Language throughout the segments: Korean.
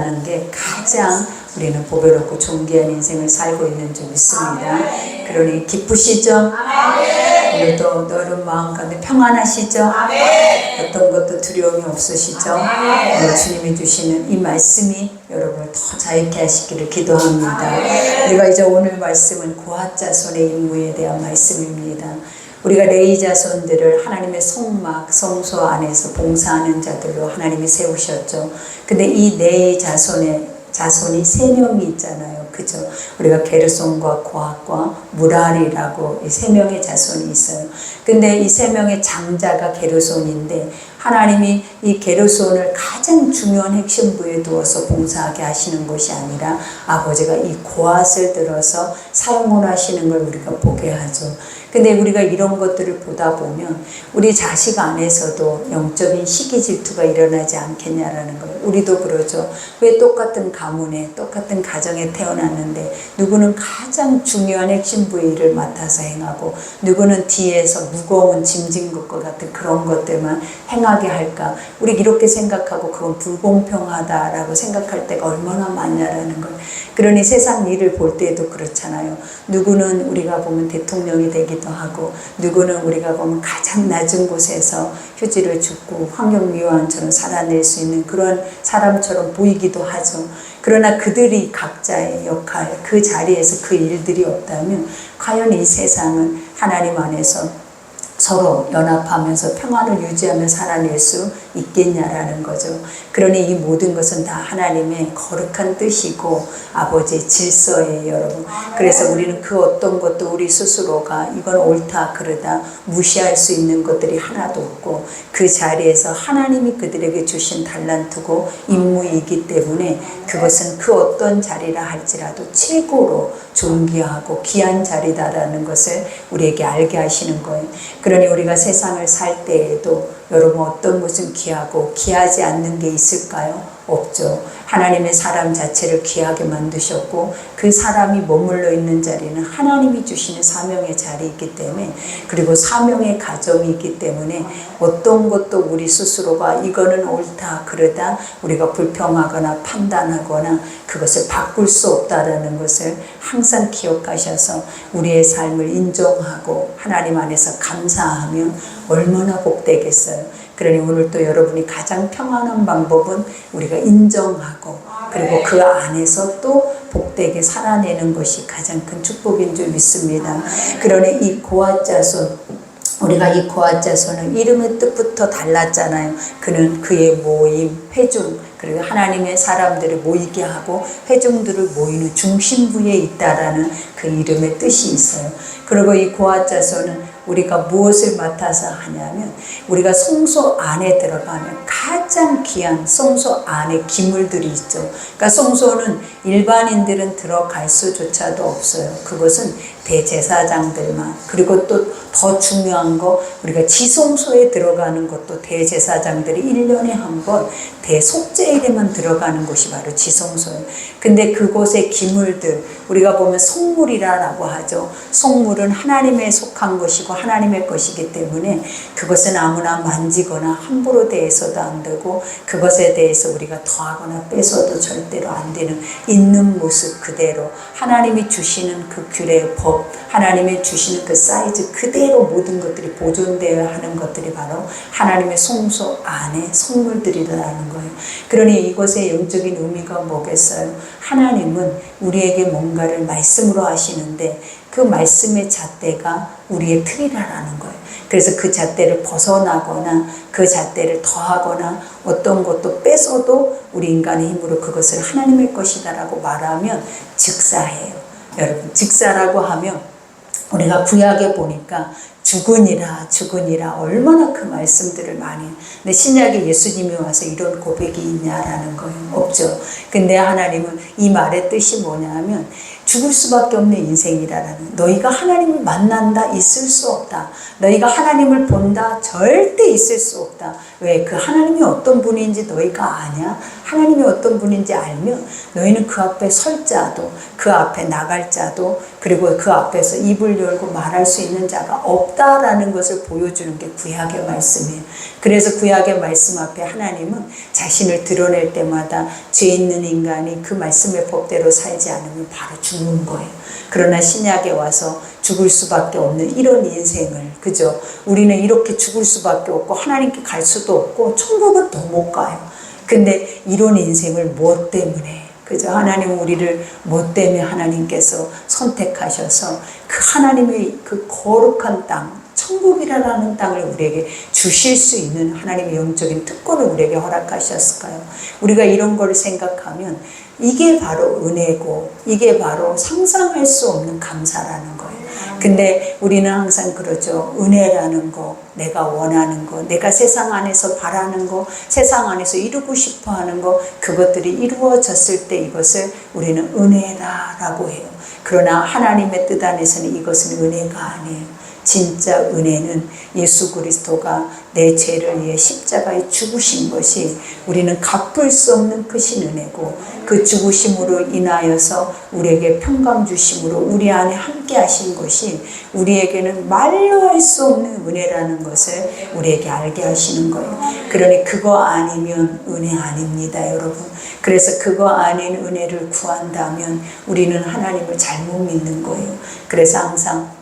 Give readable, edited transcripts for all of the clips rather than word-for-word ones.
만나는 게 가장 우리는 보배롭고 존귀한 인생을 살고 있는 줄 믿습니다. 그러니 기쁘시죠? 오늘도 너른 마음 가운데 평안하시죠? 어떤 것도 두려움이 없으시죠? 주님이 주시는 이 말씀이 여러분을 더 자유케 하시기를 기도합니다. 우리가 이제 오늘 말씀은 고핫 자손의 임무에 대한 말씀입니다. 우리가 레위 자손들을 하나님의 성막, 성소 안에서 봉사하는 자들로 하나님이 세우셨죠. 근데 이 네 자손이 세 명이 있잖아요. 그죠? 우리가 게르손과 고핫과 무랄이라고 이 세 명의 자손이 있어요. 근데 이 세 명의 장자가 게르손인데 하나님이 이 게르손을 가장 중요한 핵심부에 두어서 봉사하게 하시는 것이 아니라 아버지가 이 고핫을 들어서 사용을 하시는 걸 우리가 보게 하죠. 근데 우리가 이런 것들을 보다 보면 우리 자식 안에서도 영적인 시기 질투가 일어나지 않겠냐라는 거예요. 우리도 그러죠. 왜 똑같은 가문에 똑같은 가정에 태어났는데 누구는 가장 중요한 핵심부의 일을 맡아서 행하고 누구는 뒤에서 무거운 짐진 것과 같은 그런 것들만 행하게 할까. 우리 이렇게 생각하고 그건 불공평하다라고 생각할 때가 얼마나 많냐라는 거예요. 그러니 세상 일을 볼 때에도 그렇잖아요. 누구는 우리가 보면 대통령이 되기도 하고 누구는 우리가 보면 가장 낮은 곳에서 휴지를 줍고 환경미화원처럼 살아낼 수 있는 그런 사람처럼 보이기도 하죠. 그러나 그들이 각자의 역할, 그 자리에서 그 일들이 없다면 과연 이 세상은 하나님 안에서 서로 연합하면서 평안을 유지하며 살아낼 수 있겠냐라는 거죠. 그러니 이 모든 것은 다 하나님의 거룩한 뜻이고 아버지의 질서예요, 여러분. 그래서 우리는 그 어떤 것도 우리 스스로가 이건 옳다 그르다 무시할 수 있는 것들이 하나도 없고 그 자리에서 하나님이 그들에게 주신 달란트고 임무이기 때문에 그것은 그 어떤 자리라 할지라도 최고로 존귀하고 귀한 자리다라는 것을 우리에게 알게 하시는 거예요. 그러니 우리가 세상을 살 때에도 여러분 어떤 것은 귀하고 귀하지 않는 게 있을까요? 없죠. 하나님의 사람 자체를 귀하게 만드셨고 그 사람이 머물러 있는 자리는 하나님이 주시는 사명의 자리이기 때문에 그리고 사명의 가정이 있기 때문에 어떤 것도 우리 스스로가 이거는 옳다 그러다 우리가 불평하거나 판단하거나 그것을 바꿀 수 없다라는 것을 항상 기억하셔서 우리의 삶을 인정하고 하나님 안에서 감사하면 얼마나 복되겠어요. 그러니 오늘 또 여러분이 가장 평안한 방법은 우리가 인정하고 그리고 그 안에서 또 복되게 살아내는 것이 가장 큰 축복인 줄 믿습니다. 그러니 이 고핫 자손, 우리가 이 고핫 자손은 이름의 뜻부터 달랐잖아요. 그는 그의 모임, 회중, 그리고 하나님의 사람들을 모이게 하고 회중들을 모이는 중심부에 있다라는 그 이름의 뜻이 있어요. 그리고 이 고핫 자손은 우리가 무엇을 맡아서 하냐면 우리가 성소 안에 들어가면 가장 귀한 성소 안에 기물들이 있죠. 그러니까 성소는 일반인들은 들어갈 수조차도 없어요. 그것은 대제사장들만. 그리고 또 더 중요한 거 우리가 지성소에 들어가는 것도 대제사장들이 1년에 한 번 대속죄일에만 들어가는 곳이 바로 지성소예요. 근데 그곳의 기물들 우리가 보면 성물이라고 하죠. 성물은 하나님에 속한 것이고 하나님의 것이기 때문에 그것은 아무나 만지거나 함부로 대해서도 안 되고 그것에 대해서 우리가 더하거나 빼서도 절대로 안 되는 있는 모습 그대로 하나님이 주시는 그 규례 법 하나님이 주시는 그 사이즈 그대로 모든 것들이 보존되어야 하는 것들이 바로 하나님의 성소 안에 성물들이라는 거예요. 그러니 이것의 영적인 의미가 뭐겠어요? 하나님은 우리에게 뭔가를 말씀으로 하시는데 그 말씀의 잣대가 우리의 틀이라는 거예요. 그래서 그 잣대를 벗어나거나 그 잣대를 더하거나 어떤 것도 뺏어도 우리 인간의 힘으로 그것을 하나님의 것이다라고 말하면 즉사해요. 여러분 즉사라고 하면 우리가 구약에 보니까 죽으니라 얼마나 그 말씀들을 많이 해요. 근데 신약에 예수님이 와서 이런 고백이 있냐라는 거예요. 없죠. 근데 하나님은 이 말의 뜻이 뭐냐면 죽을 수밖에 없는 인생이라는, 너희가 하나님을 만난다 있을 수 없다, 너희가 하나님을 본다 절대 있을 수 없다. 왜? 그 하나님이 어떤 분인지 너희가 아냐? 하나님이 어떤 분인지 알면 너희는 그 앞에 설 자도, 그 앞에 나갈 자도, 그리고 그 앞에서 입을 열고 말할 수 있는 자가 없다라는 것을 보여주는 게 구약의 말씀이에요. 그래서 구약의 말씀 앞에 하나님은 자신을 드러낼 때마다 죄 있는 인간이 그 말씀의 법대로 살지 않으면 바로 죽는 거예요. 그러나 신약에 와서 죽을 수밖에 없는 이런 인생을, 그죠? 우리는 이렇게 죽을 수밖에 없고 하나님께 갈 수도 없고 천국은 더 못 가요. 근데 이런 인생을 무엇 때문에, 그죠? 하나님 우리를 무엇 때문에 하나님께서 선택하셔서 그 하나님의 그 거룩한 땅, 천국이라는 땅을 우리에게 주실 수 있는 하나님의 영적인 특권을 우리에게 허락하셨을까요? 우리가 이런 걸 생각하면 이게 바로 은혜고, 이게 바로 상상할 수 없는 감사라는 거예요. 근데 우리는 항상 그러죠. 은혜라는 거, 내가 원하는 거, 내가 세상 안에서 바라는 거, 세상 안에서 이루고 싶어 하는 거, 그것들이 이루어졌을 때 이것을 우리는 은혜다라고 해요. 그러나 하나님의 뜻 안에서는 이것은 은혜가 아니에요. 진짜 은혜는 예수 그리스도가 내 죄를 위해 십자가에 죽으신 것이 우리는 갚을 수 없는 크신 은혜고, 그 죽으심으로 인하여서 우리에게 평강 주심으로 우리 안에 함께 하신 것이 우리에게는 말로 할 수 없는 은혜라는 것을 우리에게 알게 하시는 거예요. 그러니 그거 아니면 은혜 아닙니다, 여러분. 그래서 그거 아닌 은혜를 구한다면 우리는 하나님을 잘못 믿는 거예요. 그래서 항상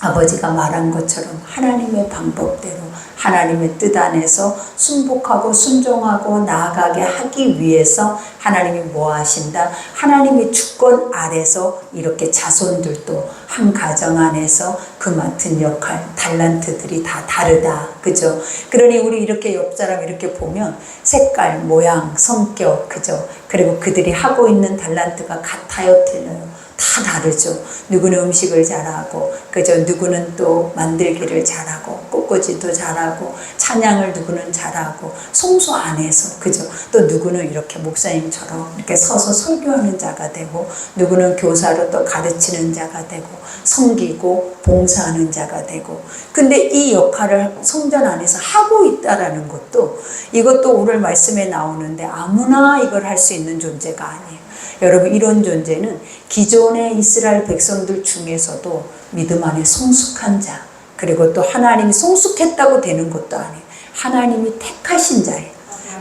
아버지가 말한 것처럼 하나님의 방법대로 하나님의 뜻 안에서 순복하고 순종하고 나아가게 하기 위해서 하나님이 뭐 하신다? 하나님의 주권 아래서 이렇게 자손들도 한 가정 안에서 그 맡은 역할, 달란트들이 다 다르다. 그죠? 그러니 우리 이렇게 옆 사람 이렇게 보면 색깔, 모양, 성격, 그죠? 그리고 그들이 하고 있는 달란트가 같아요, 틀려요? 다 다르죠. 누구는 음식을 잘하고, 그죠? 누구는 또 만들기를 잘하고, 꽃꽂이도 잘하고, 찬양을 누구는 잘하고, 성소 안에서, 그죠? 또 누구는 이렇게 목사님처럼 이렇게 서서 설교하는 자가 되고, 누구는 교사로 또 가르치는 자가 되고, 섬기고 봉사하는 자가 되고. 근데 이 역할을 성전 안에서 하고 있다라는 것도, 이것도 오늘 말씀에 나오는데 아무나 이걸 할 수 있는 존재가 아니에요. 여러분, 이런 존재는 기존의 이스라엘 백성들 중에서도 믿음 안에 성숙한 자, 그리고 또 하나님이 성숙했다고 되는 것도 아니에요. 하나님이 택하신 자예요.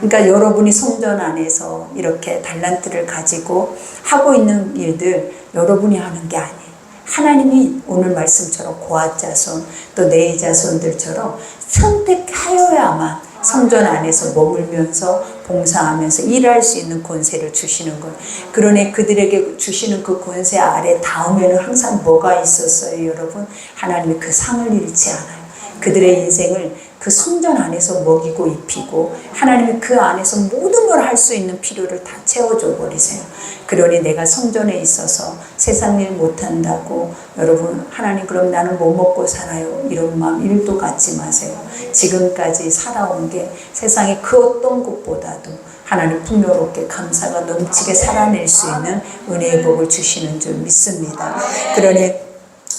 그러니까 여러분이 성전 안에서 이렇게 달란트를 가지고 하고 있는 일들 여러분이 하는 게 아니에요. 하나님이 오늘 말씀처럼 고앗 자손, 또 네이 자손들처럼 선택하여야만 성전 안에서 머물면서 봉사하면서 일할 수 있는 권세를 주시는 거예요. 그러니 그들에게 주시는 그 권세 아래 다음에는 항상 뭐가 있었어요, 여러분? 하나님이 그 상을 잃지 않아요. 그들의 인생을 그 성전 안에서 먹이고 입히고 하나님이 그 안에서 모든 걸 할 수 있는 필요를 다 채워줘 버리세요. 그러니 내가 성전에 있어서 세상 일 못한다고 여러분, 하나님 그럼 나는 뭐 먹고 살아요? 이런 마음 1도 갖지 마세요. 지금까지 살아온 게 세상의 그 어떤 것보다도 하나님 풍요롭게 감사가 넘치게 살아낼 수 있는 은혜의 복을 주시는 줄 믿습니다. 그러니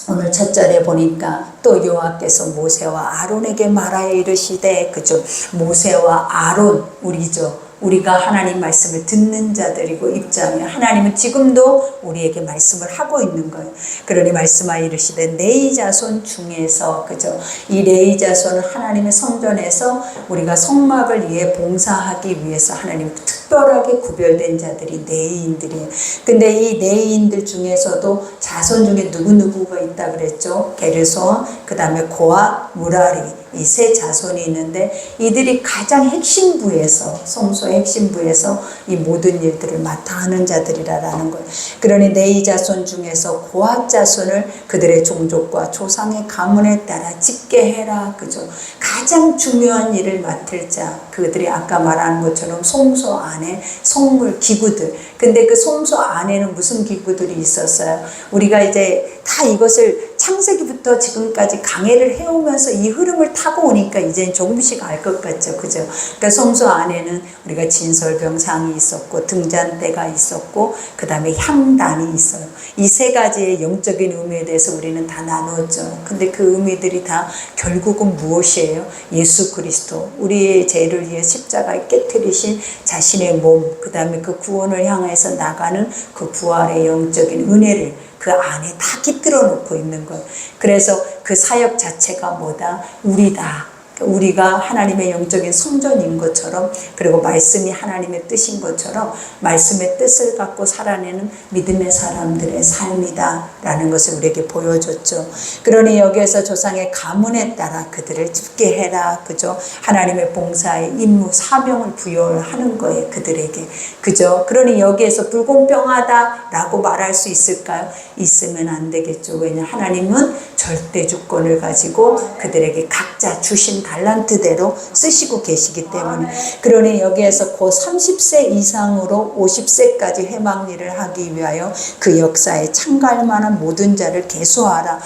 오늘 첫 절에 보니까 또 여호와께서 모세와 아론에게 말하여 이르시되, 그죠? 모세와 아론, 우리죠. 우리가 하나님 말씀을 듣는 자들이고 입장에 하나님은 지금도 우리에게 말씀을 하고 있는 거예요. 그러니 말씀하여 이르시되 네이 자손 중에서, 그죠? 이 네이 자손은 하나님의 성전에서 우리가 성막을 위해 봉사하기 위해서 하나님 특별하게 구별된 자들이 네이인들이에요. 근데 이 네이인들 중에서도 자손 중에 누구누구가 있다 그랬죠? 게르손, 그 다음에 고앗, 무라리, 이 세 자손이 있는데 이들이 가장 핵심부에서, 성소의 핵심부에서 이 모든 일들을 맡아 하는 자들이라는 거예요. 그러니 네이 자손 중에서 고앗 자손을 그들의 종족과 조상의 가문에 따라 집게 해라. 그죠? 가장 중요한 일을 맡을 자, 그들이 아까 말한 것처럼 성소 안에 성물 기구들. 근데 그 성소 안에는 무슨 기구들이 있었어요? 우리가 이제 다 이것을 창세기부터 지금까지 강해를 해오면서 이 흐름을 타고 오니까 이제는 조금씩 알 것 같죠. 그죠? 그러니까 성소 안에는 우리가 진설병상이 있었고 등잔대가 있었고 그 다음에 향단이 있어요. 이 세 가지의 영적인 의미에 대해서 우리는 다 나누었죠. 근데 그 의미들이 다 결국은 무엇이에요? 예수 그리스도, 우리의 죄를 위해 십자가에 깨트리신 자신의 몸, 그 다음에 그 구원을 향해서 나가는 그 부활의 영적인 은혜를 그 안에 다 깃들어 놓고 있는 거예요. 그래서 그 사역 자체가 뭐다? 우리다. 우리가 하나님의 영적인 성전인 것처럼, 그리고 말씀이 하나님의 뜻인 것처럼 말씀의 뜻을 갖고 살아내는 믿음의 사람들의 삶이다 라는 것을 우리에게 보여줬죠. 그러니 여기에서 조상의 가문에 따라 그들을 집게 해라, 그죠? 하나님의 봉사의 임무 사명을 부여하는 거예요, 그들에게. 그죠? 그러니 여기에서 불공평하다 라고 말할 수 있을까요? 있으면 안 되겠죠. 왜냐, 하나님은 절대 주권을 가지고 그들에게 각자 주신 달란트대로 쓰시고 계시기 때문에. 그러니 여기에서 곧 30세 이상으로 50세까지 회막일을 하기 위하여 그 역사에 참가할 만한 모든 자를 계수하라.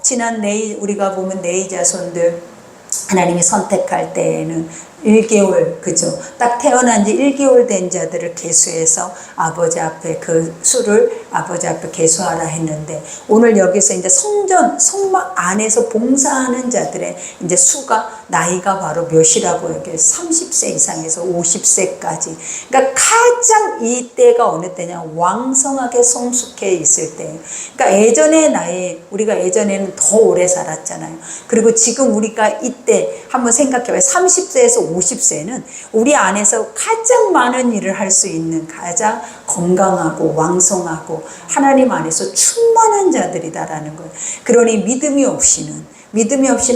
지난 우리가 보면 네이 자손들 하나님이 선택할 때에는 1개월, 그죠? 딱 태어난 지 1개월 된 자들을 계수해서 아버지 앞에 그 수를 아버지 앞에 계수하라 했는데, 오늘 여기서 이제 성막 안에서 봉사하는 자들의 이제 수가, 나이가 바로 몇이라고 여기 30세 이상에서 50세까지. 그러니까 가장 이때가 어느 때냐? 왕성하게 성숙해 있을 때. 그러니까 예전의 나이, 우리가 예전에는 더 오래 살았잖아요. 그리고 지금 우리가 이때 한번 생각해봐요. 30세에서 50세는 우리 안에서 가장 많은 일을 할 수 있는, 가장 건강하고 왕성하고 하나님 안에서 충만한 자들이다라는 거예요. 그러니 믿음이 없이는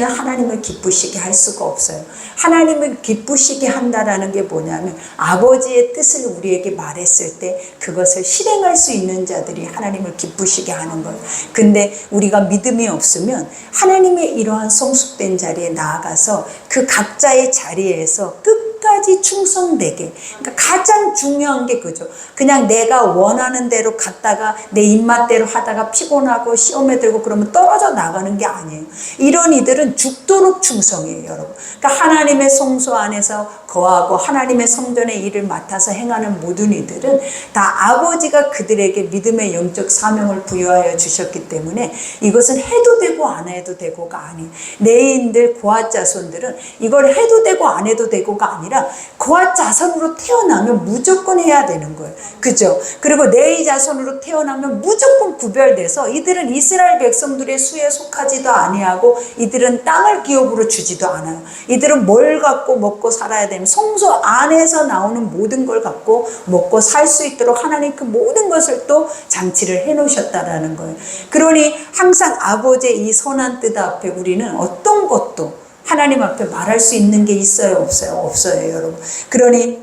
하나님을 기쁘시게 할 수가 없어요. 하나님을 기쁘시게 한다라는 게 뭐냐면, 아버지의 뜻을 우리에게 말했을 때 그것을 실행할 수 있는 자들이 하나님을 기쁘시게 하는 거예요. 근데 우리가 믿음이 없으면 하나님의 이러한 성숙된 자리에 나아가서 그 각자의 자리에서 끝까지 충성되게, 그러니까 가장 중요한 게 그죠. 그냥 내가 원하는 대로 갔다가 내 입맛대로 하다가 피곤하고 시험에 들고 그러면 떨어져 나가는 게 아니에요. 이런 이들은 죽도록 충성이에요, 여러분. 그러니까 하나님의 성소 안에서 거하고 하나님의 성전의 일을 맡아서 행하는 모든 이들은 다 아버지가 그들에게 믿음의 영적 사명을 부여하여 주셨기 때문에 이것은 해도 되고 안 해도 되고가 아니에요. 내인들 고아 자손들은 이걸 해도 되고 안 해도 되고가 아니라 고아 자손으로 태어나면 무조건 해야 되는 거예요. 그죠? 그리고 네이 자손으로 태어나면 무조건 구별돼서 이들은 이스라엘 백성들의 수에 속하지도 아니하고 이들은 땅을 기업으로 주지도 않아요. 이들은 뭘 갖고 먹고 살아야 되면 성소 안에서 나오는 모든 걸 갖고 먹고 살 수 있도록 하나님 그 모든 것을 또 장치를 해 놓으셨다라는 거예요. 그러니 항상 아버지의 이 선한 뜻 앞에 우리는 어떤 것도 하나님 앞에 말할 수 있는 게 있어요, 없어요? 없어요, 여러분. 그러니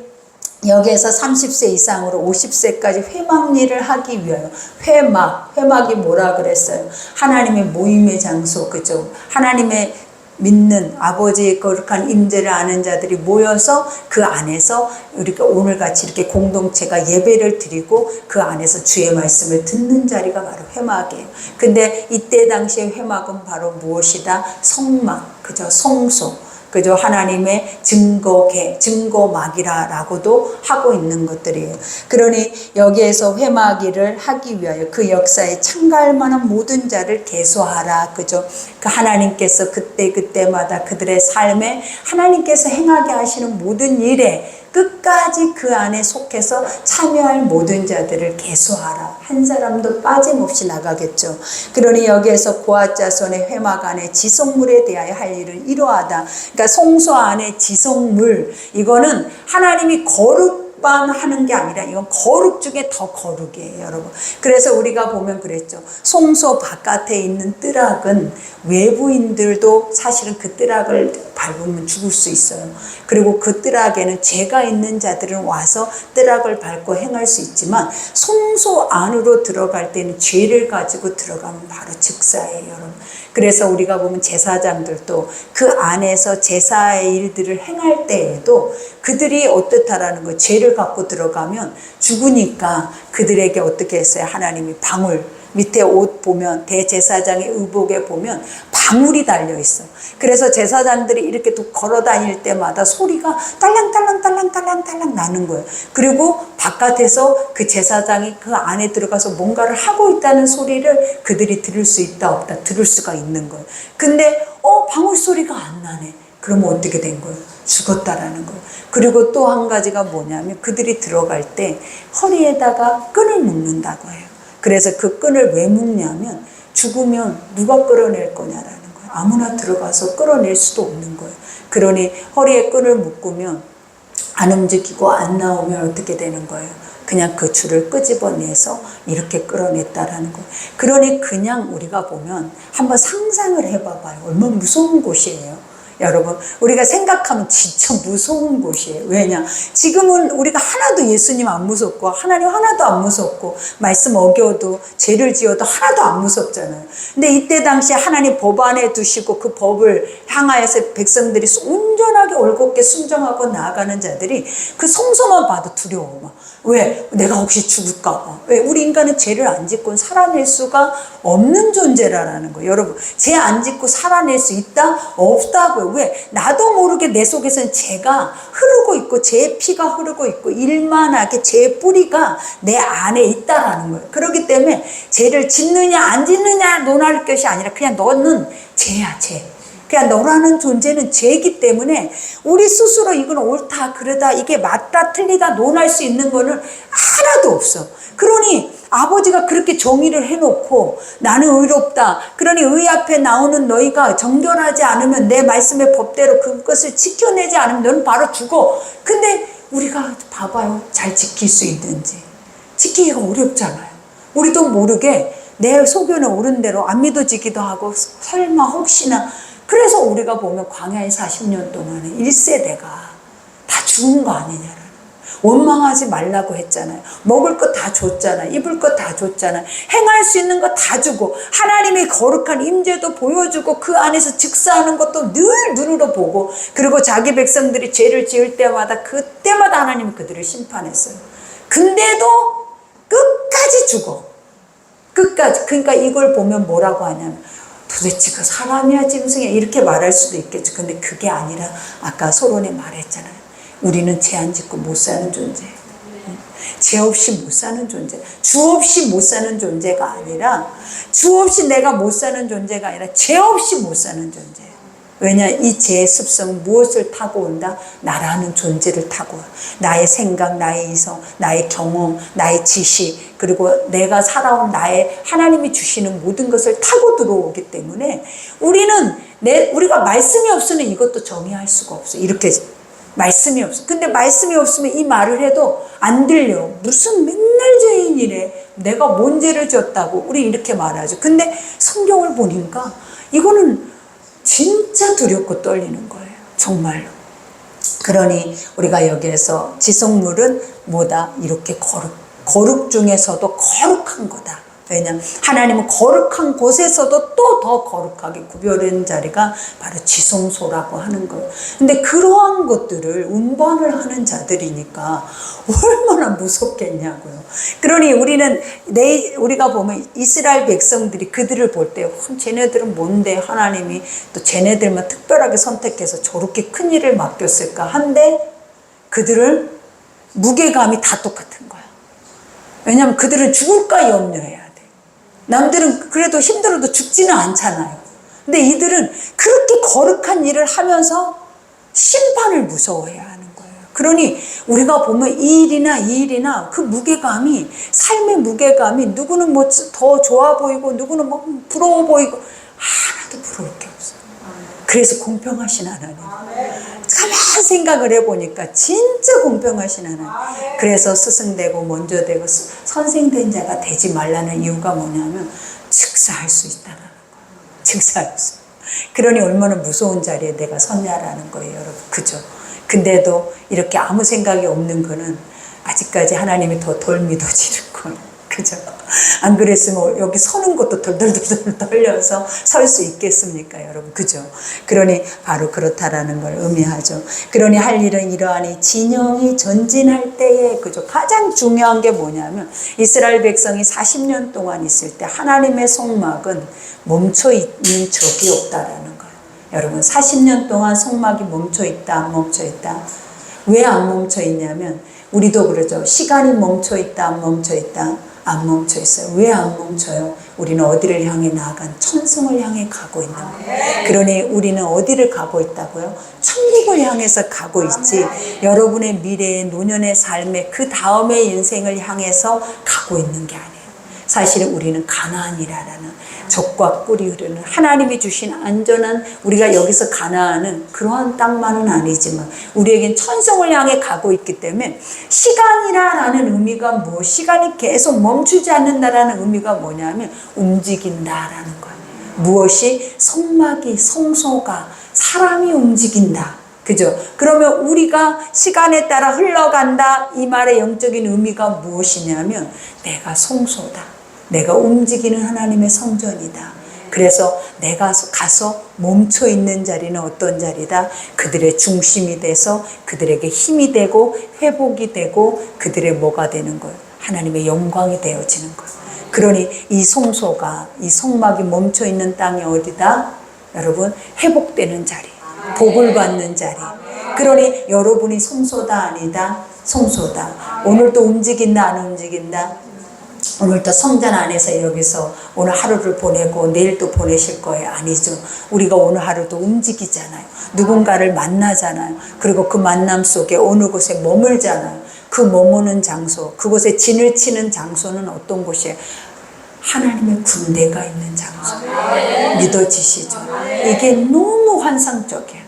여기에서 30세 이상으로 50세까지 회막일을 하기 위하여, 회막이 뭐라 그랬어요? 하나님의 모임의 장소, 그죠? 하나님의 믿는 아버지의 거룩한 임재를 아는 자들이 모여서 그 안에서 우리가 오늘같이 이렇게 공동체가 예배를 드리고 그 안에서 주의 말씀을 듣는 자리가 바로 회막이에요. 근데 이때 당시의 회막은 바로 무엇이다? 성막, 그죠? 성소, 그죠? 하나님의 증거막이라고도 하고 있는 것들이에요. 그러니 여기에서 회막일을 하기 위하여 그 역사에 참가할 만한 모든 자를 계수하라, 그죠? 그 하나님께서 그때마다 그들의 삶에 하나님께서 행하게 하시는 모든 일에 끝까지 그 안에 속해서 참여할 모든 자들을 계수하라. 한 사람도 빠짐없이 나가겠죠. 그러니 여기에서 고아 자손의 회막 안에 지성물에 대하여 할 일은 이러하다. 그러니까 성소 안에 지성물, 이거는 하나님이 하는 게 아니라 이건 거룩 중에 더 거룩이에요, 여러분. 그래서 우리가 보면 그랬죠. 성소 바깥에 있는 뜰악은 외부인들도 사실은 그 뜰악을 밟으면 죽을 수 있어요. 그리고 그 뜰악에는 죄가 있는 자들은 와서 뜰악을 밟고 행할 수 있지만 성소 안으로 들어갈 때는 죄를 가지고 들어가면 바로 즉사예요, 여러분. 그래서 우리가 보면 제사장들도 그 안에서 제사의 일들을 행할 때에도 그들이 어떻다라는 거, 죄를 갖고 들어가면 죽으니까 그들에게 어떻게 했어요? 하나님이 방울, 밑에 옷 보면 대제사장의 의복에 보면 방울이 달려 있어. 그래서 제사장들이 이렇게 또 걸어 다닐 때마다 소리가 딸랑딸랑딸랑딸랑딸랑 나는 거예요. 그리고 바깥에서 그 제사장이 그 안에 들어가서 뭔가를 하고 있다는 소리를 그들이 들을 수 있다 없다 들을 수가 있는 거예요. 근데 방울 소리가 안 나네. 그러면 어떻게 된 거예요? 죽었다라는 거예요. 그리고 또 한 가지가 뭐냐면 그들이 들어갈 때 허리에다가 끈을 묶는다고 해요. 그래서 그 끈을 왜 묶냐면 죽으면 누가 끌어낼 거냐라는 거예요. 아무나 들어가서 끌어낼 수도 없는 거예요. 그러니 허리에 끈을 묶으면 안 움직이고 안 나오면 어떻게 되는 거예요? 그냥 그 줄을 끄집어내서 이렇게 끌어냈다라는 거예요. 그러니 그냥 우리가 보면 한번 상상을 해봐봐요. 얼마나 무서운 곳이에요. 여러분, 우리가 생각하면 진짜 무서운 곳이에요. 왜냐? 지금은 우리가 하나도 예수님 안 무섭고 하나님 하나도 안 무섭고 말씀 어겨도 죄를 지어도 하나도 안 무섭잖아요. 근데 이때 당시에 하나님 법 안에 두시고 그 법을 향하여서 백성들이 온전하게 올곧게 순종하고 나아가는 자들이 그 성소만 봐도 두려워. 막. 왜? 내가 혹시 죽을까 봐. 왜? 우리 인간은 죄를 안 짓고는 살아낼 수가 없는 존재라는 거예요. 여러분, 죄 안 짓고 살아낼 수 있다? 없다고요. 왜? 나도 모르게 내 속에서는 죄가 흐르고 있고 죄의 피가 흐르고 있고 일만하게 죄의 뿌리가 내 안에 있다라는 거예요. 그렇기 때문에 죄를 짓느냐 안 짓느냐 논할 것이 아니라 그냥 너는 죄야, 죄. 그냥 너라는 존재는 죄이기 때문에 우리 스스로 이건 옳다 그러다 이게 맞다 틀리다 논할 수 있는 거는 하나도 없어. 그러니 아버지가 그렇게 정의를 해놓고 나는 의롭다. 그러니 의 앞에 나오는 너희가 정결하지 않으면 내 말씀의 법대로 그것을 지켜내지 않으면 너는 바로 죽어. 근데 우리가 봐봐요. 잘 지킬 수 있는지. 지키기가 어렵잖아요. 우리도 모르게 내 소견에 오른 대로 안 믿어지기도 하고 설마 혹시나. 그래서 우리가 보면 광야의 40년 동안에 1세대가 다 죽은 거 아니냐라는. 원망하지 말라고 했잖아요. 먹을 거 다 줬잖아요. 입을 거 다 줬잖아요. 행할 수 있는 거 다 주고 하나님의 거룩한 임재도 보여주고 그 안에서 즉사하는 것도 늘 눈으로 보고 그리고 자기 백성들이 죄를 지을 때마다 그때마다 하나님이 그들을 심판했어요. 근데도 끝까지 죽어. 끝까지. 그러니까 이걸 보면 뭐라고 하냐면 도대체 그 사람이야 짐승이야 이렇게 말할 수도 있겠죠. 근데 그게 아니라 아까 서론에 말했잖아요. 우리는 죄 안 짓고 못 사는 존재. 죄 없이 못 사는 존재. 주 없이 못 사는 존재가 아니라 주 없이 내가 못 사는 존재가 아니라 죄 없이 못 사는 존재. 왜냐? 이 죄의 습성은 무엇을 타고 온다? 나라는 존재를 타고 와. 나의 생각, 나의 이성, 나의 경험, 나의 지식 그리고 내가 살아온 나의 하나님이 주시는 모든 것을 타고 들어오기 때문에 우리가 말씀이 없으면 이것도 정의할 수가 없어. 이렇게 말씀이 없어. 근데 말씀이 없으면 이 말을 해도 안 들려. 무슨 맨날 죄인이래. 내가 뭔 죄를 졌다고. 우리 이렇게 말하죠. 근데 성경을 보니까 이거는 진짜 두렵고 떨리는 거예요. 정말로. 그러니 우리가 여기에서 지성물은 뭐다? 이렇게 거룩 중에서도 거룩한 거다. 왜냐하면 하나님은 거룩한 곳에서도 또 더 거룩하게 구별하는 자리가 바로 지성소라고 하는 거예요. 근데 그러한 것들을 운반을 하는 자들이니까 얼마나 무섭겠냐고요. 그러니 우리가 보면 이스라엘 백성들이 그들을 볼 때 쟤네들은 뭔데 하나님이 또 쟤네들만 특별하게 선택해서 저렇게 큰 일을 맡겼을까 한데 그들은 무게감이 다 똑같은 거야. 왜냐하면 그들은 죽을까 염려해야 돼. 남들은 그래도 힘들어도 죽지는 않잖아요. 근데 이들은 그렇게 거룩한 일을 하면서 심판을 무서워해야 하는 거예요. 그러니 우리가 보면 이 일이나 그 무게감이 삶의 무게감이 누구는 뭐 더 좋아 보이고 누구는 뭐 부러워 보이고 하나도 부러울 게 없어요. 그래서 공평하신 하나님. 가만 생각을 해보니까 진짜 공평하신 하나님. 그래서 스승되고 먼저 되고 선생된 자가 되지 말라는 이유가 뭐냐면 즉사할 수 있다는 거예요. 즉사할 수. 그러니 얼마나 무서운 자리에 내가 섰냐라는 거예요, 여러분. 그죠? 근데도 이렇게 아무 생각이 없는 거는 아직까지 하나님이 더 덜 믿어지는 거예요. 그죠? 안 그랬으면 여기 서는 것도 덜덜덜 떨려서 설 수 있겠습니까, 여러분? 그죠? 그러니 바로 그렇다라는 걸 의미하죠. 그러니 할 일은 이러하니 진영이 전진할 때에, 그죠? 가장 중요한 게 뭐냐면 이스라엘 백성이 40년 동안 있을 때 하나님의 성막은 멈춰 있는 적이 없다라는 거예요. 여러분, 40년 동안 성막이 멈춰 있다, 안 멈춰 있다? 왜 안 멈춰 있냐면 우리도 그러죠. 시간이 멈춰 있다, 안 멈춰 있다? 안 멈춰 있어요. 왜 안 멈춰요? 우리는 어디를 향해 나아간 천성을 향해 가고 있는 거예요. 그러니 우리는 어디를 가고 있다고요? 천국을 향해서 가고 있지, 여러분의 미래의 노년의 삶의 그 다음의 인생을 향해서 가고 있는 게 아니에요. 사실은 우리는 가나안이라는 적과 꿀이 흐르는 하나님이 주신 안전한, 우리가 여기서 가나안은 그러한 땅만은 아니지만 우리에겐 천성을 향해 가고 있기 때문에 시간이라는 의미가 뭐, 시간이 계속 멈추지 않는다라는 의미가 뭐냐면 움직인다라는 거예요. 무엇이? 성막이, 성소가, 사람이 움직인다. 그죠? 그러면 우리가 시간에 따라 흘러간다, 이 말의 영적인 의미가 무엇이냐면 내가 성소다. 내가 움직이는 하나님의 성전이다. 그래서 내가 가서 멈춰 있는 자리는 어떤 자리다? 그들의 중심이 돼서 그들에게 힘이 되고 회복이 되고 그들의 뭐가 되는 거예요? 하나님의 영광이 되어지는 거예요. 그러니 이 성소가, 이 성막이 멈춰 있는 땅이 어디다? 여러분, 회복되는 자리, 복을 받는 자리. 그러니 여러분이 성소다, 아니다? 성소다. 오늘도 움직인다, 안 움직인다? 오늘도 성전 안에서 여기서 오늘 하루를 보내고 내일 또 보내실 거예요? 아니죠. 우리가 오늘 하루도 움직이잖아요. 누군가를 만나잖아요. 그리고 그 만남 속에 어느 곳에 머물잖아요. 그 머무는 장소, 그곳에 진을 치는 장소는 어떤 곳이에요? 하나님의 군대가 있는 장소. 믿어지시죠? 이게 너무 환상적이에요.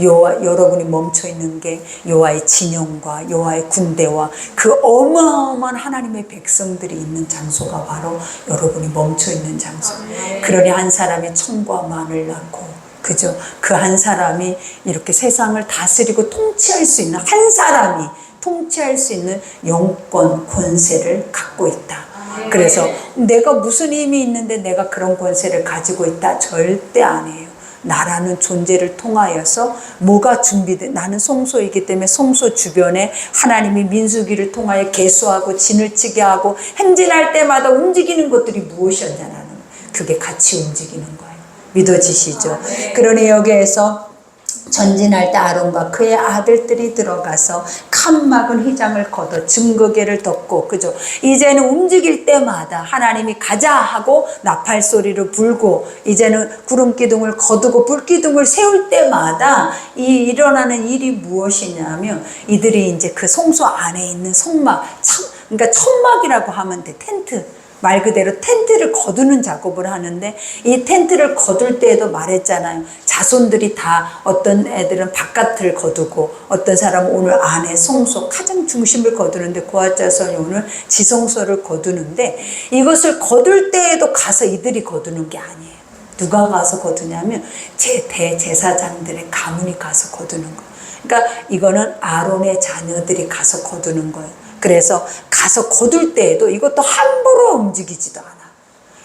여호와, 여러분이 멈춰 있는 게 여호와의 진영과 여호와의 군대와 그 어마어마한 하나님의 백성들이 있는 장소가 바로 여러분이 멈춰 있는 장소. 그러니 한 사람이 천과 만을 낳고, 그죠? 그 한 사람이 이렇게 세상을 다스리고 통치할 수 있는, 한 사람이 통치할 수 있는 영권, 권세를 갖고 있다. 그래서 내가 무슨 힘이 있는데 내가 그런 권세를 가지고 있다? 절대 아니에요. 나라는 존재를 통하여서 뭐가 준비돼? 나는 성소이기 때문에 성소 주변에 하나님이 민수기를 통하여 계수하고 진을 치게 하고 행진할 때마다 움직이는 것들이 무엇이었냐는, 그게 같이 움직이는 거예요. 믿어지시죠? 그러니 여기에서 전진할 때 아론과 그의 아들들이 들어가서 칸막은 휘장을 걷어 증거계를 덮고, 그죠? 이제는 움직일 때마다 하나님이 가자 하고 나팔 소리를 불고, 이제는 구름 기둥을 거두고 불 기둥을 세울 때마다 일어나는 일이 무엇이냐면 이들이 이제 그 성소 안에 있는 성막, 그러니까 천막이라고 하면 돼. 텐트. 말 그대로 텐트를 거두는 작업을 하는데, 이 텐트를 거둘 때에도 말했잖아요. 자손들이 다, 어떤 애들은 바깥을 거두고 어떤 사람은 오늘 안에 성소 가장 중심을 거두는데 고앗 자손이 오늘 지성소를 거두는데, 이것을 거둘 때에도 가서 이들이 거두는 게 아니에요. 누가 가서 거두냐면 대제사장들의 가문이 가서 거두는 거예요. 그러니까 이거는 아론의 자녀들이 가서 거두는 거예요. 그래서 가서 거둘 때에도 이것도 함부로 움직이지도 않아.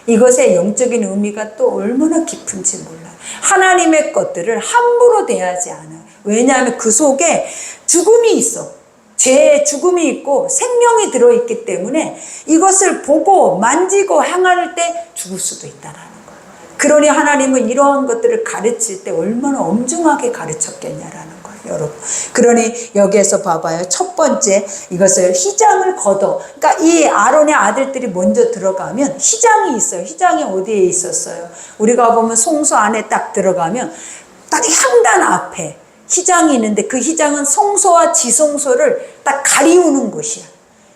이것의 영적인 의미가 또 얼마나 깊은지 몰라요. 하나님의 것들을 함부로 대하지 않아요. 왜냐하면 그 속에 죽음이 있어. 죄의 죽음이 있고 생명이 들어있기 때문에 이것을 보고 만지고 향할 때 죽을 수도 있다라는 거예요. 그러니 하나님은 이러한 것들을 가르칠 때 얼마나 엄중하게 가르쳤겠냐라는 거예요. 여러분, 그러니 여기에서 봐봐요. 첫 번째, 이것을 휘장을 걷어. 그러니까 이 아론의 아들들이 먼저 들어가면 휘장이 있어요. 휘장이 어디에 있었어요? 우리가 보면 성소 안에 딱 들어가면 딱 향단 앞에 휘장이 있는데, 그 휘장은 성소와 지성소를 딱 가리우는 곳이야.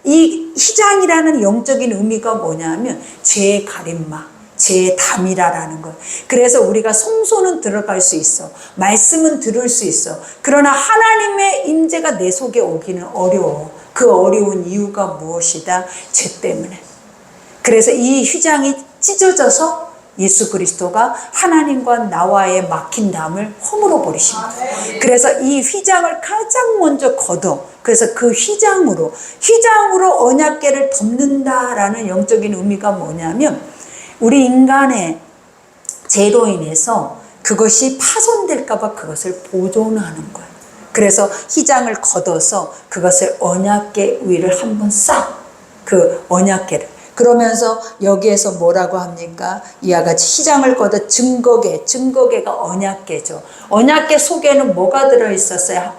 이 휘장이라는 영적인 의미가 뭐냐면 죄의 가림막, 죄의 담이라라는 거예요. 그래서 우리가 성소는 들어갈 수 있어. 말씀은 들을 수 있어. 그러나 하나님의 임재가 내 속에 오기는 어려워. 그 어려운 이유가 무엇이다? 죄 때문에. 그래서 이 휘장이 찢어져서 예수 그리스도가 하나님과 나와의 막힌 담을 허물어 버리십니다. 그래서 이 휘장을 가장 먼저 걷어, 그래서 그 휘장으로 언약궤를 덮는다라는 영적인 의미가 뭐냐면, 우리 인간의 죄로 인해서 그것이 파손될까 봐 그것을 보존하는 거예요. 그래서 휘장을 걷어서 그것을 언약궤 위를 한번 싹, 그 언약궤를, 그러면서 여기에서 뭐라고 합니까? 이와 같이 휘장을 걷어 증거궤가 언약궤죠. 언약궤 속에는 뭐가 들어있었어요?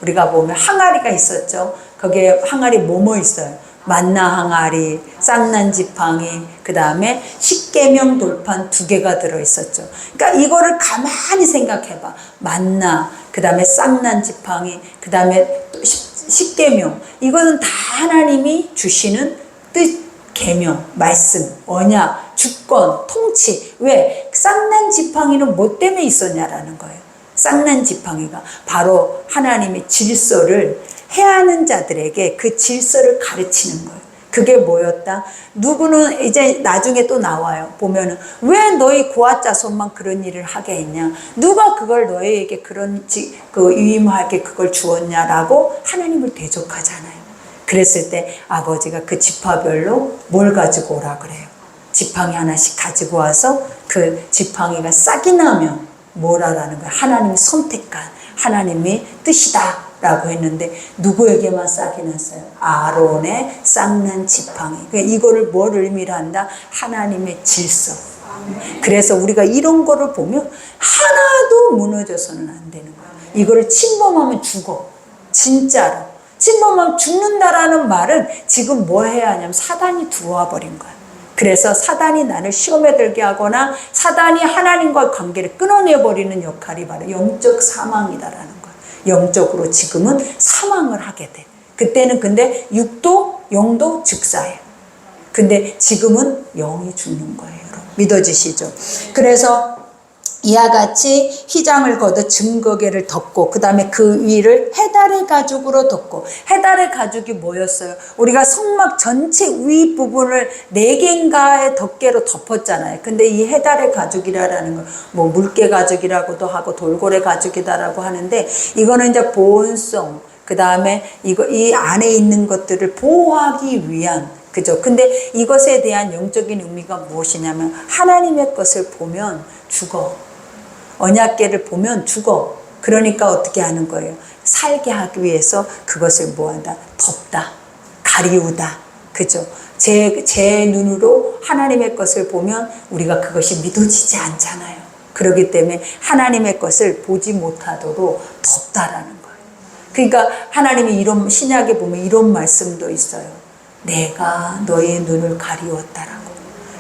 우리가 보면 항아리가 있었죠. 거기에 항아리 뭐뭐 있어요? 만나 항아리, 쌍난 지팡이, 그 다음에 십계명 돌판 2개가 들어있었죠. 그러니까 이거를 가만히 생각해봐. 만나, 그 다음에 쌍난 지팡이, 그 다음에 십계명. 이거는 다 하나님이 주시는 뜻, 계명, 말씀, 언약, 주권, 통치. 왜? 쌍난 지팡이는 뭐 때문에 있었냐라는 거예요. 쌍난 지팡이가 바로 하나님의 질서를 해하는 자들에게 그 질서를 가르치는 거예요. 그게 뭐였다? 누구는 이제 나중에 또 나와요. 보면은 왜 너희 고아 자손만 그런 일을 하게 했냐? 누가 그걸 너희에게 그런 유임하게 그걸 주었냐라고 하나님을 대적하잖아요. 그랬을 때 아버지가 그 지파별로 뭘 가지고 오라 그래요. 지팡이 하나씩 가지고 와서 그 지팡이가 싹이 나면 뭐라라는 거예요. 하나님이 선택한 하나님의 뜻이다 라고 했는데 누구에게만 싹이 났어요? 아론의 쌍난 지팡이. 그러니까 이거를 뭘 의미를 한다? 하나님의 질서. 그래서 우리가 이런 거를 보면 하나도 무너져서는 안 되는 거예요. 이거를 침범하면 죽어. 진짜로. 침범하면 죽는다라는 말은 지금 뭐 해야 하냐면 사단이 들어와 버린 거야. 그래서 사단이 나를 시험에 들게 하거나 사단이 하나님과의 관계를 끊어내버리는 역할이 바로 영적 사망이다라는 거야. 영적으로 지금은 사망을 하게 돼. 그때는 근데 육도, 영도 즉사예요. 근데 지금은 영이 죽는 거예요. 여러분. 믿어지시죠? 그래서 이와 같이 휘장을 걷어 증거궤를 덮고 그 다음에 그 위를 해달의 가죽으로 덮고, 해달의 가죽이 뭐였어요? 우리가 성막 전체 위 부분을 4개인가의 덮개로 덮었잖아요. 근데 이 해달의 가죽이라는 건 뭐 물개 가죽이라고도 하고 돌고래 가죽이다라고 하는데, 이거는 이제 보온성, 그 다음에 이 안에 있는 것들을 보호하기 위한, 그죠? 근데 이것에 대한 영적인 의미가 무엇이냐면 하나님의 것을 보면 죽어. 언약궤를 보면 죽어. 그러니까 어떻게 하는 거예요? 살게 하기 위해서 그것을 뭐한다? 덮다. 가리우다. 그죠? 제 눈으로 하나님의 것을 보면 우리가 그것이 믿어지지 않잖아요. 그렇기 때문에 하나님의 것을 보지 못하도록 덮다라는 거예요. 그러니까 하나님이 이런, 신약에 보면 이런 말씀도 있어요. 내가 너의 눈을 가리웠다라고.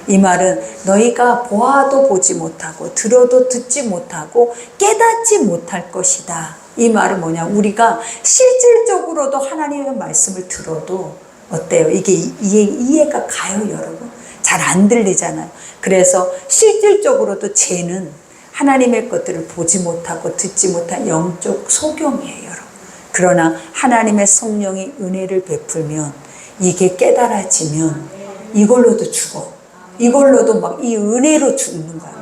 이 말은 너희가 보아도 보지 못하고 들어도 듣지 못하고 깨닫지 못할 것이다. 이 말은 뭐냐? 우리가 실질적으로도 하나님의 말씀을 들어도 어때요? 이게 이해가 가요, 여러분? 잘 안 들리잖아요. 그래서 실질적으로도 죄는 하나님의 것들을 보지 못하고 듣지 못한 영적 소경이에요, 여러분. 그러나 하나님의 성령이 은혜를 베풀면, 이게 깨달아지면 이걸로도 죽어. 이걸로도 막 이 은혜로 죽는 거야.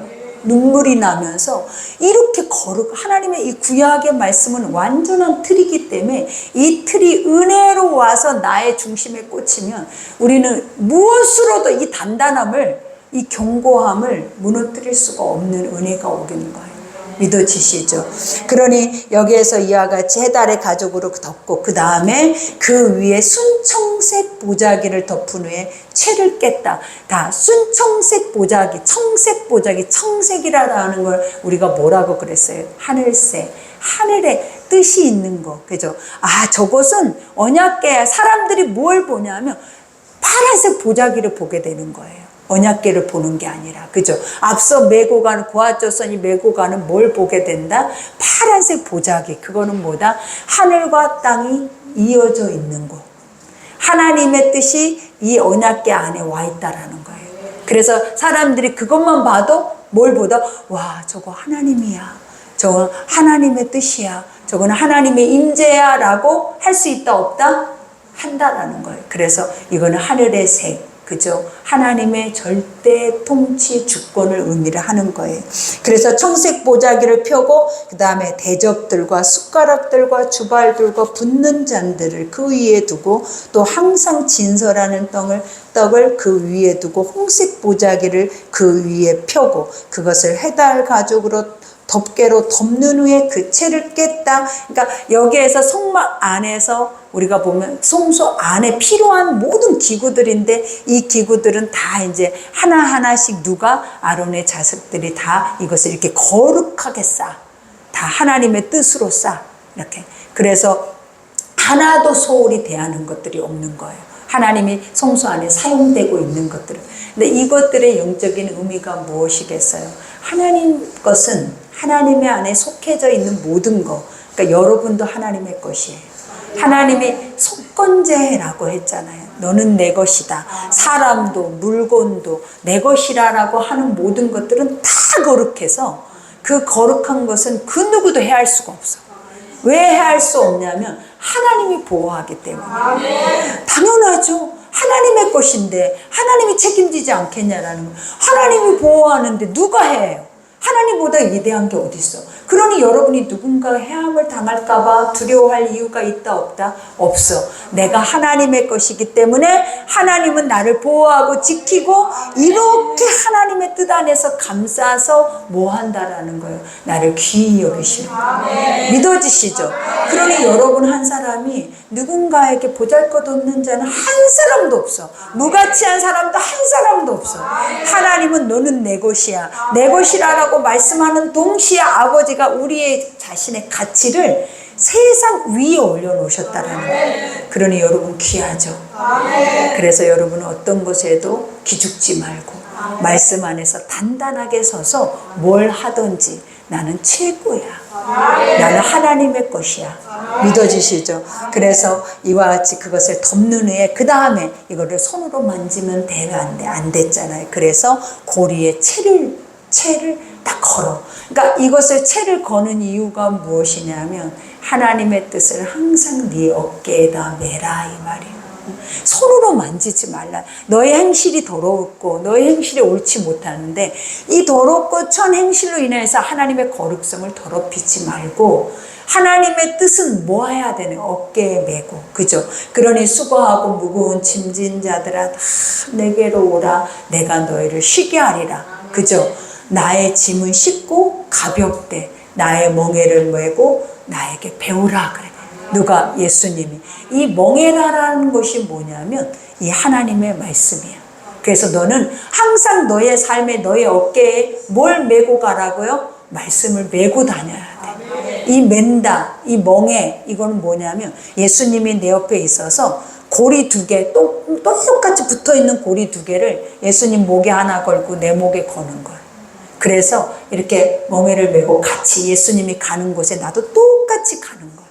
눈물이 나면서 이렇게 하나님의 이 구약의 말씀은 완전한 틀이기 때문에 이 틀이 은혜로 와서 나의 중심에 꽂히면 우리는 무엇으로도 이 단단함을, 이 견고함을 무너뜨릴 수가 없는 은혜가 오겠는 거예요. 믿어지시죠? 그러니 여기에서 이와 같이 해달의 가죽으로 덮고 그 다음에 그 위에 순청색 보자기를 덮은 후에 채를 깼다. 다 순청색 보자기, 청색 보자기, 청색이라는 걸 우리가 뭐라고 그랬어요? 하늘색, 하늘에 뜻이 있는 거. 그죠? 아, 저것은 언약궤, 사람들이 뭘 보냐면 파란색 보자기를 보게 되는 거예요. 언약궤를 보는 게 아니라, 그죠? 앞서 메고 가는, 고아조선이 메고 가는 뭘 보게 된다? 파란색 보자기. 그거는 뭐다? 하늘과 땅이 이어져 있는 곳. 하나님의 뜻이 이 언약궤 안에 와 있다라는 거예요. 그래서 사람들이 그것만 봐도 뭘 보다? 와, 저거 하나님이야. 저거 하나님의 뜻이야. 저거는 하나님의 임재야 라고 할 수 있다 없다? 한다라는 거예요. 그래서 이거는 하늘의 색, 그죠? 하나님의 절대 통치 주권을 의미를 하는 거예요. 그래서 청색 보자기를 펴고 그 다음에 대접들과 숟가락들과 주발들과 붓는 잔들을 그 위에 두고 또 항상 진설하는 떡을 그 위에 두고 홍색 보자기를 그 위에 펴고 그것을 해달 가죽으로 덮개로 덮는 후에 그 채를 깼다. 그러니까 여기에서 성막 안에서 우리가 보면 성소 안에 필요한 모든 기구들인데 이 기구들은 다 이제 하나하나씩 누가 아론의 자식들이 다 이것을 이렇게 거룩하게 쌓아. 다 하나님의 뜻으로 쌓아. 이렇게. 그래서 하나도 소홀히 대하는 것들이 없는 거예요. 하나님이 성소 안에 사용되고 있는 것들은. 근데 이것들의 영적인 의미가 무엇이겠어요? 하나님 것은 하나님의 안에 속해져 있는 모든 것. 그러니까 여러분도 하나님의 것이에요. 하나님이 속건제라고 했잖아요. 너는 내 것이다. 사람도 물건도 내 것이라고 하는 모든 것들은 다 거룩해서 그 거룩한 것은 그 누구도 해할 수가 없어. 왜 해할 수 없냐면 하나님이 보호하기 때문에. 당연하죠. 하나님의 것인데 하나님이 책임지지 않겠냐라는 거. 하나님이 보호하는데 누가 해요? 하나님보다 위대한 게 어디 있어? 그러니 여러분이 누군가 해함을 당할까 봐 두려워할 이유가 있다 없다? 없어. 내가 하나님의 것이기 때문에 하나님은 나를 보호하고 지키고 이렇게 하나님의 뜻 안에서 감싸서 뭐 한다라는 거예요. 나를 귀히 여기시는 거예요. 믿어지시죠? 그러니 여러분 한 사람이 누군가에게 보잘것없는 자는 한 사람도 없어. 무가치한 사람도 한 사람도 없어. 하나님은 너는 내 것이야. 내 것이라고 말씀하는 동시에 아버지가 우리의 자신의 가치를 세상 위에 올려놓으셨다라는 거예요. 그러니 여러분 귀하죠. 그래서 여러분은 어떤 것에도 기죽지 말고 말씀 안에서 단단하게 서서 뭘 하든지 나는 최고야. 나는 하나님의 것이야. 믿어지시죠? 그래서 이와 같이 그것을 덮는 후에 그 다음에 이거를 손으로 만지면 안 됐잖아요. 그래서 고리에 채를 딱 걸어. 그러니까 이것을 채를 거는 이유가 무엇이냐면 하나님의 뜻을 항상 네 어깨에다 매라 이 말이에요. 손으로 만지지 말라. 너의 행실이 더럽고 너의 행실이 옳지 못하는데 이 더럽고 천 행실로 인해서 하나님의 거룩성을 더럽히지 말고 하나님의 뜻은 뭐 해야 되는 어깨에 메고 그죠? 그러니 수고하고 무거운 짐진 자들아 다 내게로 오라. 내가 너희를 쉬게 하리라. 그죠? 나의 짐은 쉽고 가볍대. 나의 멍에를 메고 나에게 배우라 그래. 누가? 예수님이. 이 멍에라라는 것이 뭐냐면 이 하나님의 말씀이야. 그래서 너는 항상 너의 삶에 너의 어깨에 뭘 메고 가라고요? 말씀을 메고 다녀야 돼. 이 맨다, 이 멍에 이거는 뭐냐면 예수님이 내 옆에 있어서 고리 2개 똑같이 붙어있는 고리 2개를 예수님 목에 하나 걸고 내 목에 거는 거야. 그래서 이렇게 멍에를 메고 같이 예수님이 가는 곳에 나도 똑같이 가는 거야.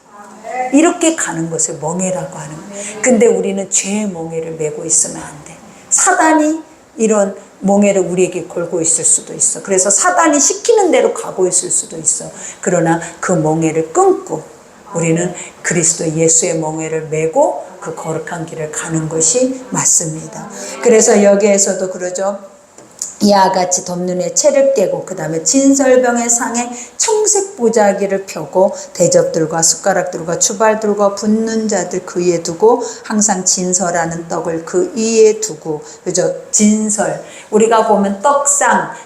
이렇게 가는 것을 멍에라고 하는 거야. 근데 우리는 죄의 멍에를 메고 있으면 안 돼. 사단이 이런 멍에를 우리에게 걸고 있을 수도 있어. 그래서 사단이 시키는 대로 가고 있을 수도 있어. 그러나 그 멍에를 끊고 우리는 그리스도 예수의 멍에를 메고 그 거룩한 길을 가는 것이 맞습니다. 그래서 여기에서도 그러죠. 이와 같이 덮는 후에 채를 깨고 그 다음에 진설병의 상에 청색 보자기를 펴고 대접들과 숟가락들과 주발들과 붓는 자들 그 위에 두고 항상 진설하는 떡을 그 위에 두고 그죠? 진설 우리가 보면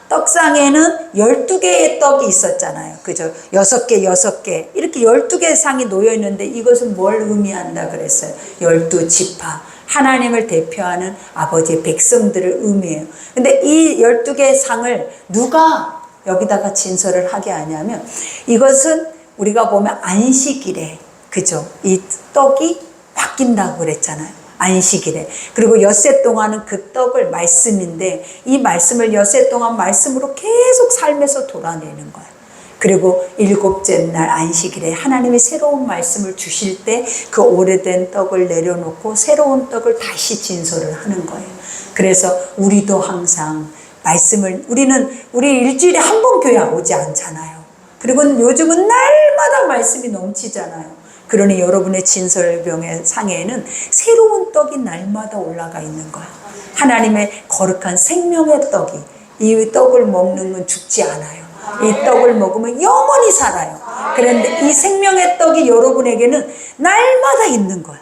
떡상에는 12개의 떡이 있었잖아요. 그죠? 6개 이렇게 12개의 상이 놓여 있는데 이것은 뭘 의미한다 그랬어요? 12지파 하나님을 대표하는 아버지의 백성들을 의미해요. 근데 이 12개의 상을 누가 여기다가 진설을 하게 하냐면 이것은 우리가 보면 안식일에 그죠? 이 떡이 바뀐다고 그랬잖아요. 안식일에. 그리고 엿새 동안은 그 떡을 말씀인데 이 말씀을 엿새 동안 말씀으로 계속 삶에서 돌아내는 거예요. 그리고 7째 날 안식일에 하나님이 새로운 말씀을 주실 때 그 오래된 떡을 내려놓고 새로운 떡을 다시 진설을 하는 거예요. 그래서 우리도 항상 말씀을 우리 일주일에 한 번 교회 오지 않잖아요. 그리고 요즘은 날마다 말씀이 넘치잖아요. 그러니 여러분의 진설병의 상에는 새로운 떡이 날마다 올라가 있는 거야. 하나님의 거룩한 생명의 떡이, 이 떡을 먹는 건 죽지 않아요. 이 떡을 먹으면 영원히 살아요. 그런데 이 생명의 떡이 여러분에게는 날마다 있는 거야.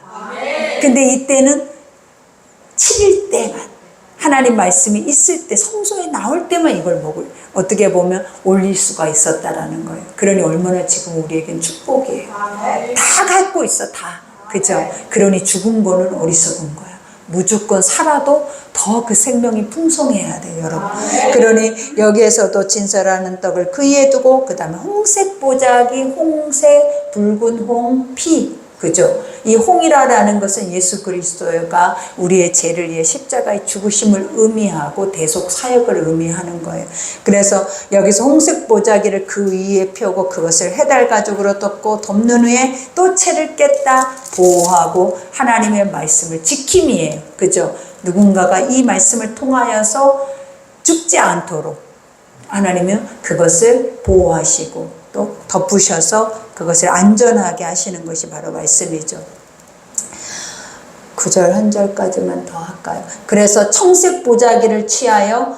근데 이때는 7일 때만, 하나님 말씀이 있을 때, 성소에 나올 때만 이걸 먹을, 어떻게 보면 올릴 수가 있었다라는 거예요. 그러니 얼마나 지금 우리에겐 축복이에요. 다 갖고 있어, 다. 그죠? 그러니 죽은 거는 어리석은 거야. 무조건 살아도 더 그 생명이 풍성해야 돼요, 여러분. 그러니 여기에서도 진설하는 떡을 그 위에 두고, 그 다음에 홍색 보자기, 홍색, 붉은 홍, 피. 그죠? 이 홍이라는 것은 예수 그리스도가 우리의 죄를 위해 십자가의 죽으심을 의미하고 대속 사역을 의미하는 거예요. 그래서 여기서 홍색 보자기를 그 위에 펴고 그것을 해달 가죽으로 덮고 덮는 후에 또 채를 깼다 보호하고 하나님의 말씀을 지킴이에요. 그죠? 누군가가 이 말씀을 통하여서 죽지 않도록 하나님은 그것을 보호하시고 또 덮으셔서 그것을 안전하게 하시는 것이 바로 말씀이죠. 9절 한 절까지만 더 할까요? 그래서 청색 보자기를 취하여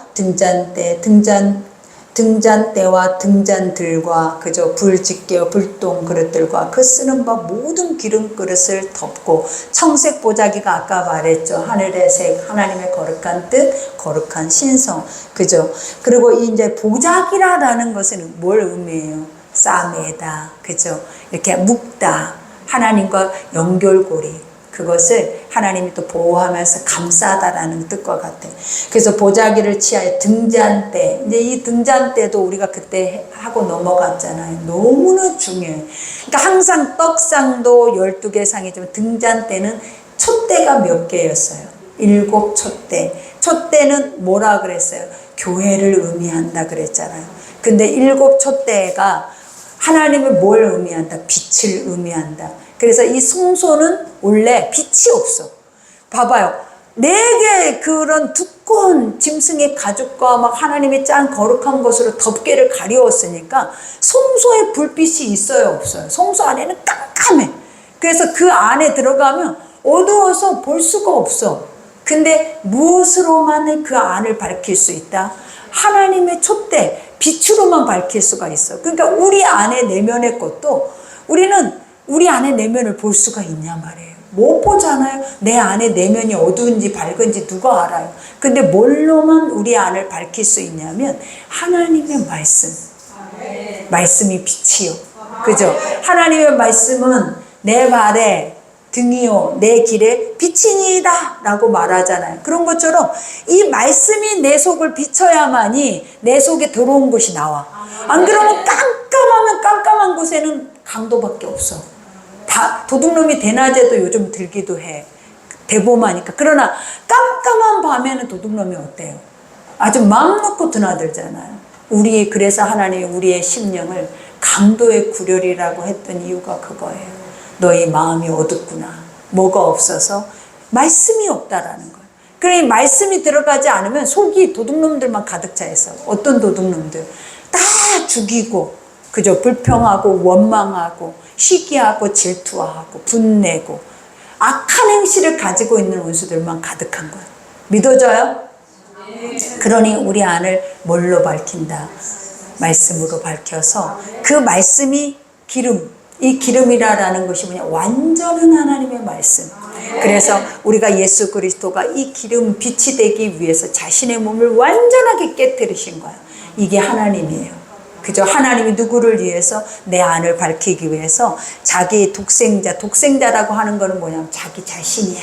등잔대와 등잔들과 그저 불집게 불똥 그릇들과 그 쓰는 바 모든 기름 그릇을 덮고, 청색 보자기가 아까 말했죠. 하늘의 색, 하나님의 거룩한 뜻, 거룩한 신성. 그죠? 그리고 이제 보자기라는 것은 뭘 의미해요? 싸매다. 그죠? 이렇게 묶다. 하나님과 연결고리. 그것을 하나님이 또 보호하면서 감싸다라는 뜻과 같아요. 그래서 보자기를 취하여 등잔대. 이제 이 등잔대도 우리가 그때 하고 넘어갔잖아요. 너무나 중요해요. 그러니까 항상 떡상도 12개 상이지만 등잔대는 촛대가 몇 개였어요? 7 촛대. 촛대는 뭐라 그랬어요? 교회를 의미한다 그랬잖아요. 근데 7 촛대가 하나님을 뭘 의미한다? 빛을 의미한다. 그래서 이 성소는 원래 빛이 없어. 봐봐요. 4개의 그런 두꺼운 짐승의 가죽과 막 하나님의 짠 거룩한 것으로 덮개를 가려웠으니까 성소에 불빛이 있어요, 없어요? 성소 안에는 깜깜해. 그래서 그 안에 들어가면 어두워서 볼 수가 없어. 근데 무엇으로만 그 안을 밝힐 수 있다? 하나님의 촛대, 빛으로만 밝힐 수가 있어. 그러니까 우리 안에 내면의 것도 우리는 우리 안에 내면을 볼 수가 있냐 말이에요. 못 보잖아요. 내 안에 내면이 어두운지 밝은지 누가 알아요. 근데 뭘로만 우리 안을 밝힐 수 있냐면 하나님의 말씀. 말씀이 빛이요. 그죠? 하나님의 말씀은 내 발에 등이요 내 길에 빛이니이다 라고 말하잖아요. 그런 것처럼 이 말씀이 내 속을 비춰야만이 내 속에 들어온 것이 나와. 안 그러면 깜깜하면 깜깜한 곳에는 강도밖에 없어. 다 도둑놈이 대낮에도 요즘 들기도 해. 대범하니까. 그러나 깜깜한 밤에는 도둑놈이 어때요? 아주 마음 놓고 드나들잖아요. 그래서 하나님이 우리의 심령을 강도의 구렬이라고 했던 이유가 그거예요. 너희 마음이 어둡구나. 뭐가 없어서? 말씀이 없다라는 거예요. 그러니 말씀이 들어가지 않으면 속이 도둑놈들만 가득 차 있어. 어떤 도둑놈들? 다 죽이고, 그저 불평하고, 원망하고, 시기하고, 질투하고, 분내고, 악한 행실을 가지고 있는 원수들만 가득한 거예요. 믿어져요? 그러니 우리 안을 뭘로 밝힌다? 말씀으로 밝혀서 그 말씀이 기름, 이 기름이라는 것이 뭐냐? 완전한 하나님의 말씀. 그래서 우리가 예수 그리스도가 이 기름 빛이 되기 위해서 자신의 몸을 완전하게 깨뜨리신 거야. 이게 하나님이에요. 그죠? 하나님이 누구를 위해서? 내 안을 밝히기 위해서 자기의 독생자라고 하는 거는 뭐냐면 자기 자신이야.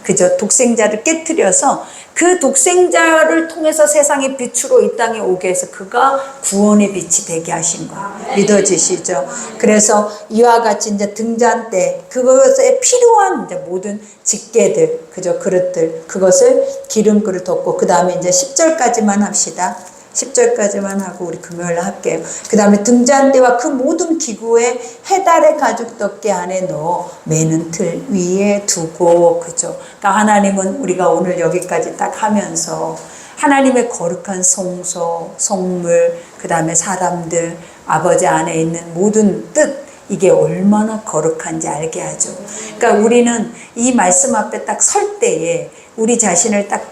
그죠? 독생자를 깨뜨려서 그 독생자를 통해서 세상의 빛으로 이 땅에 오게 해서 그가 구원의 빛이 되게 하신 거예요. 믿어지시죠? 그래서 이와 같이 이제 등잔대, 그것에 필요한 이제 모든 집게들, 그죠? 그릇들, 그것을 기름그릇 덮고, 그 다음에 이제 10절까지만 합시다. 10절까지만 하고 우리 금요일 할게요. 그 다음에 등잔대와 그 모든 기구에 해달의 가죽 덮개 안에 넣어 매는 틀 위에 두고, 그죠? 그러니까 하나님은 우리가 오늘 여기까지 딱 하면서 하나님의 거룩한 성소, 성물, 그 다음에 사람들, 아버지 안에 있는 모든 뜻, 이게 얼마나 거룩한지 알게 하죠. 그러니까 우리는 이 말씀 앞에 딱 설 때에 우리 자신을 딱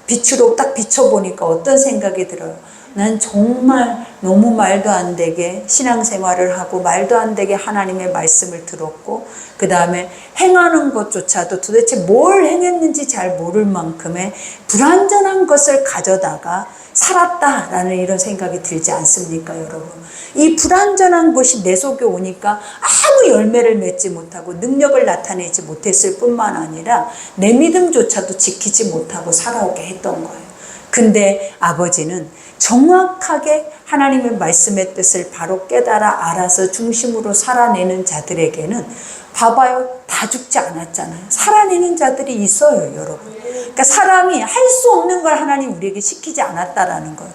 빛으로 딱 비춰보니까 어떤 생각이 들어요? 난 정말 너무 말도 안 되게 신앙생활을 하고 말도 안 되게 하나님의 말씀을 들었고 그 다음에 행하는 것조차도 도대체 뭘 행했는지 잘 모를 만큼의 불완전한 것을 가져다가 살았다라는 이런 생각이 들지 않습니까, 여러분? 이 불완전한 것이 내 속에 오니까 아무 열매를 맺지 못하고 능력을 나타내지 못했을 뿐만 아니라 내 믿음조차도 지키지 못하고 살아오게 했던 거예요. 근데 아버지는 정확하게 하나님의 말씀의 뜻을 바로 깨달아 알아서 중심으로 살아내는 자들에게는 봐봐요, 다 죽지 않았잖아요. 살아내는 자들이 있어요, 여러분. 그러니까 사람이 할 수 없는 걸 하나님 우리에게 시키지 않았다라는 거예요.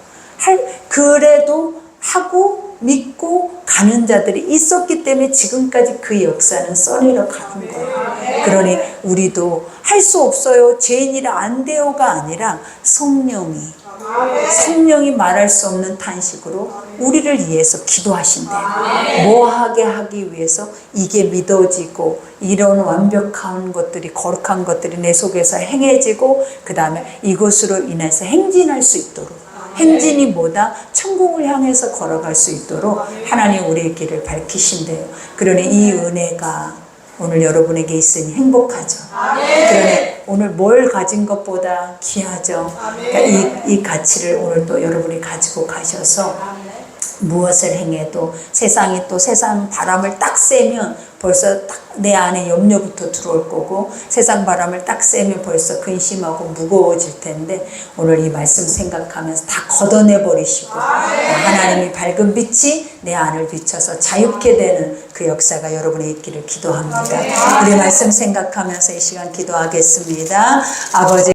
그래도 하고 믿고 가는 자들이 있었기 때문에 지금까지 그 역사는 써내려 가는 거예요. 그러니 우리도 할 수 없어요, 죄인이라 안 돼요가 아니라 성령이 말할 수 없는 탄식으로 우리를 위해서 기도하신대요. 뭐하게 하기 위해서 이게 믿어지고 이런 완벽한 것들이 거룩한 것들이 내 속에서 행해지고 그 다음에 이것으로 인해서 행진할 수 있도록 행진이 뭐다? 천국을 향해서 걸어갈 수 있도록 하나님 우리의 길을 밝히신대요. 그러니 이 은혜가 오늘 여러분에게 있으니 행복하죠. 그러니 오늘 뭘 가진 것보다 귀하죠. 그러니까 이 가치를 오늘 또 여러분이 가지고 가셔서 무엇을 행해도 세상이 또 세상 바람을 딱 쐬면 벌써 딱 내 안에 염려부터 들어올 거고 세상 바람을 딱 쐬면 벌써 근심하고 무거워질 텐데 오늘 이 말씀 생각하면서 다 걷어내 버리시고 하나님이 밝은 빛이 내 안을 비춰서 자유케 되는 그 역사가 여러분의 있기를 기도합니다. 우리 말씀 생각하면서 이 시간 기도하겠습니다. 아버지